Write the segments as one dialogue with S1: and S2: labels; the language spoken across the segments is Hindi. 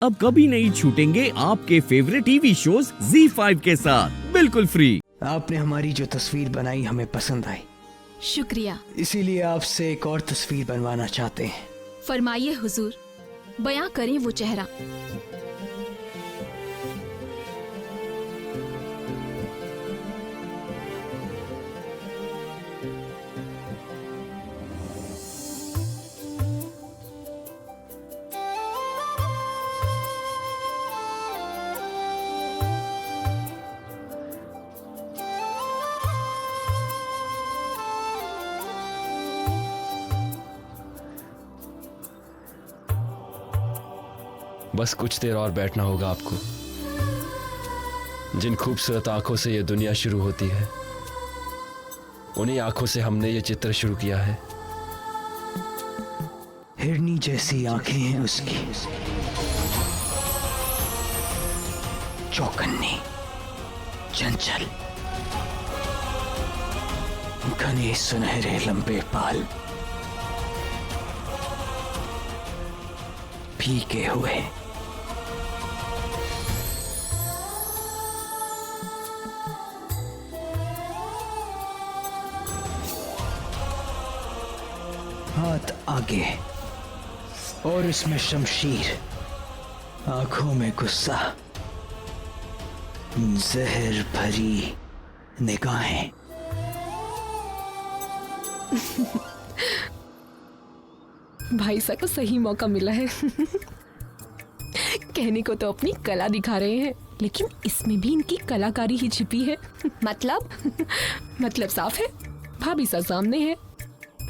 S1: अब कभी नहीं छूटेंगे आपके फेवरेट टीवी शोज ZEE5 के साथ बिल्कुल फ्री।
S2: आपने हमारी जो तस्वीर बनाई हमें पसंद आई,
S3: शुक्रिया।
S2: इसीलिए आपसे एक और तस्वीर बनवाना चाहते हैं।
S3: फरमाइए हुजूर, बयां करें वो चेहरा।
S4: बस कुछ देर और बैठना होगा आपको। जिन खूबसूरत आंखों से ये दुनिया शुरू होती है, उन्हीं आंखों से हमने ये चित्र शुरू किया है।
S2: हिरनी जैसी आंखें हैं उसकी, चौकन्नी, चंचल, घने सुनहरे लंबे बाल, फीके हुए, हाथ आगे और इसमें शमशीर, आंखों में गुस्सा, जहर भरी निगाहें।
S5: भाई साहब को सही मौका मिला है। कहने को तो अपनी कला दिखा रहे हैं, लेकिन इसमें भी इनकी कलाकारी ही छिपी है। मतलब साफ है, भाभी सा सामने है।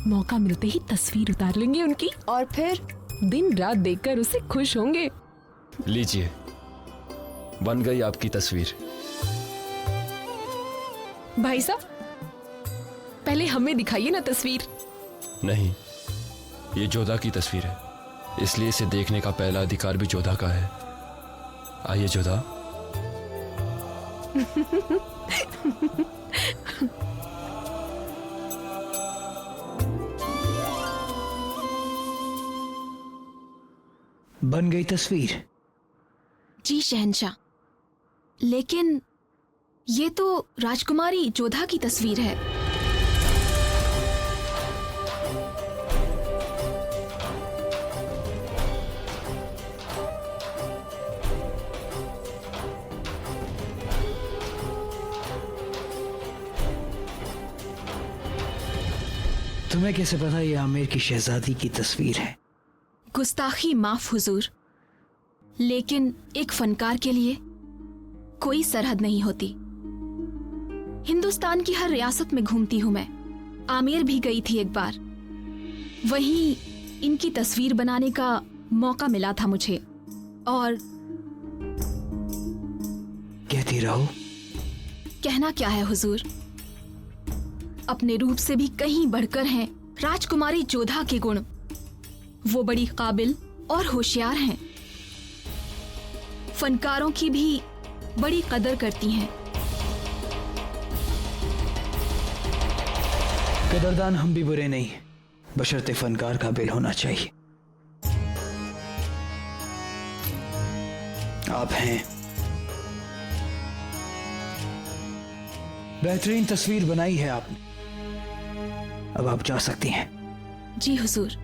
S5: मौका मिलते ही तस्वीर उतार लेंगे उनकी, और फिर दिन रात देखकर उसे खुश होंगे।
S4: लीजिए, बन गई आपकी तस्वीर।
S5: भाई साहब, पहले हमें दिखाइए ना तस्वीर।
S4: नहीं, ये जोधा की तस्वीर है, इसलिए इसे देखने का पहला अधिकार भी जोधा का है। आइए जोधा।
S2: बन गई तस्वीर?
S3: जी शहंशाह, लेकिन ये तो राजकुमारी जोधा की तस्वीर है।
S2: तुम्हें कैसे पता ये आमिर की शहजादी की तस्वीर है?
S3: गुस्ताखी माफ हुजूर, लेकिन एक फनकार के लिए कोई सरहद नहीं होती। हिंदुस्तान की हर रियासत में घूमती हूं मैं। आमेर भी गई थी एक बार, वहीं इनकी तस्वीर बनाने का मौका मिला था मुझे। और
S2: कहती रहो।
S3: कहना क्या है हुजूर, अपने रूप से भी कहीं बढ़कर हैं राजकुमारी जोधा के गुण। वो बड़ी काबिल और होशियार हैं, फनकारों की भी बड़ी कदर करती हैं।
S2: कदरदान हम भी बुरे नहीं, बशर्ते फनकार काबिल होना चाहिए। आप हैं। बेहतरीन तस्वीर बनाई है आपने, अब आप जा सकती हैं।
S3: जी हुजूर।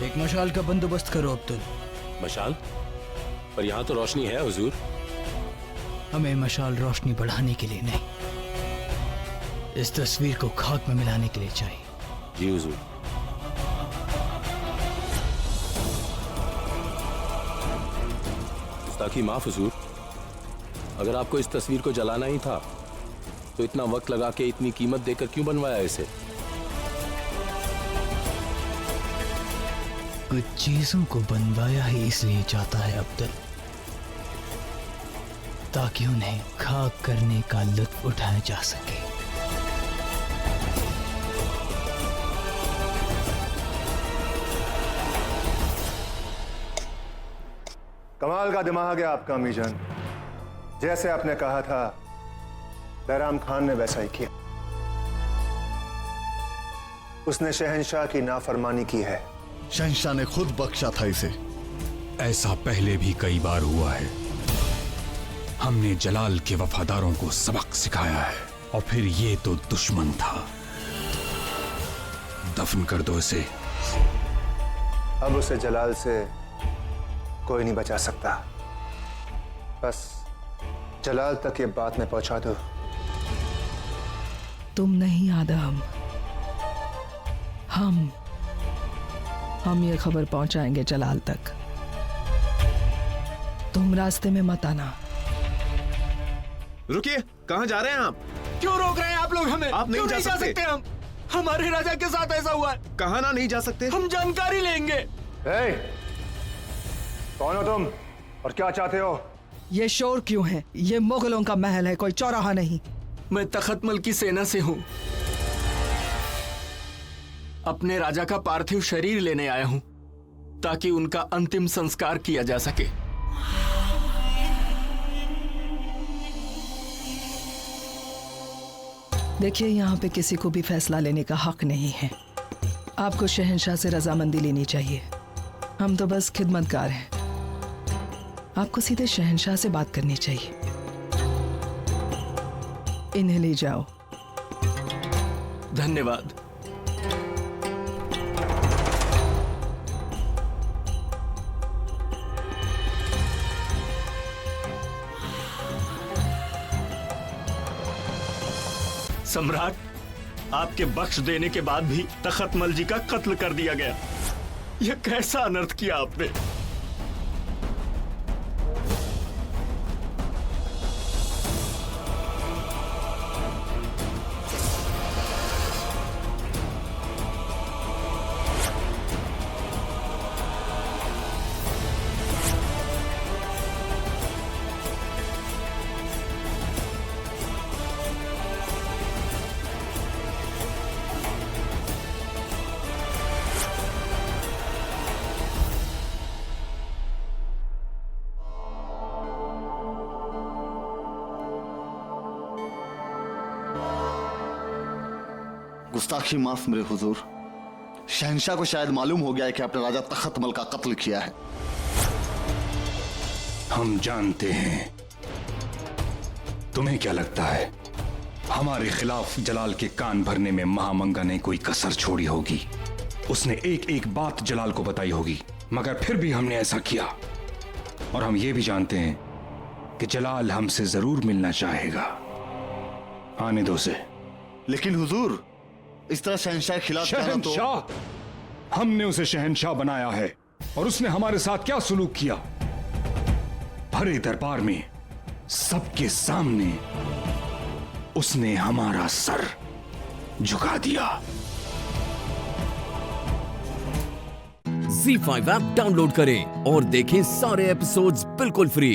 S2: एक मशाल का बंदोबस्त करो अब्दुल।
S6: मशाल? पर यहाँ तो रोशनी है हुजूर।
S2: हमें मशाल रोशनी बढ़ाने के लिए नहीं, इस तस्वीर को खाक में मिलाने के लिए चाहिए।
S6: जी हुजूर। गुस्ताखी माफ हुजूर, अगर आपको इस तस्वीर को जलाना ही था तो इतना वक्त लगा के इतनी कीमत देकर क्यों बनवाया इसे?
S2: कुछ चीजों को बनवाया ही इसलिए जाता है अब्दुल, ताकि उन्हें खाक करने का लुत्फ उठाया जा सके।
S7: कमाल का दिमाग है आपका अमीजान। जैसे आपने कहा था बैराम खान ने वैसा ही किया। उसने शहंशाह की नाफरमानी की है।
S8: शहंशाह ने खुद बख्शा था इसे।
S9: ऐसा पहले भी कई बार हुआ है। हमने जलाल के वफादारों को सबक सिखाया है और फिर ये तो दुश्मन था। दफन कर दो इसे।
S7: अब उसे जलाल से कोई नहीं बचा सकता। बस जलाल तक ये बात में पहुंचा दो।
S10: तुम नहीं आदम, हम ये खबर पहुंचाएंगे जलाल तक। तुम रास्ते में मत आना।
S11: रुकिए, कहाँ जा रहे हैं आप?
S2: क्यों रोक रहे हैं आप लोग हमें?
S11: आप नहीं जा सकते।
S2: हम हमारे राजा के साथ ऐसा हुआ है।
S11: कहाँ ना नहीं जा सकते?
S2: हम जानकारी लेंगे।
S7: कौन हो तुम और क्या चाहते हो?
S10: ये शोर क्यों है? ये मुगलों का महल है, कोई चौराहा नहीं।
S2: मैं तख्तमल की सेना से हूँ। अपने राजा का पार्थिव शरीर लेने आया हूँ ताकि उनका अंतिम संस्कार किया जा सके।
S10: देखिए, यहाँ पे किसी को भी फैसला लेने का हक नहीं है। आपको शहंशाह से रजामंदी लेनी चाहिए। हम तो बस खिदमतगार हैं। आपको सीधे शहंशाह से बात करनी चाहिए। इन्हें ले जाओ।
S2: धन्यवाद। सम्राट, आपके बख्श देने के बाद भी तख्तमल जी का कत्ल कर दिया गया। यह कैसा अनर्थ किया आपने?
S8: गुस्ताखी माफ मेरे हुजूर। शहंशाह को शायद मालूम हो गया है कि आपने राजा तख्तमल का कत्ल किया है।
S9: हम जानते हैं। तुम्हें क्या लगता है हमारे खिलाफ जलाल के कान भरने में महामंगा ने कोई कसर छोड़ी होगी? उसने एक एक बात जलाल को बताई होगी, मगर फिर भी हमने ऐसा किया। और हम ये भी जानते हैं कि जलाल हमसे जरूर मिलना चाहेगा। आने दो उसे।
S8: लेकिन हुजूर, इस तरह शहंशाह के खिलाफ जाना तो...
S9: शहंशाह, हमने उसे शहंशाह बनाया है और उसने हमारे साथ क्या सुलूक किया? भरे दरबार में सबके सामने उसने हमारा सर झुका दिया।
S1: ZEE5 ऐप डाउनलोड करें और देखें सारे एपिसोड्स बिल्कुल फ्री।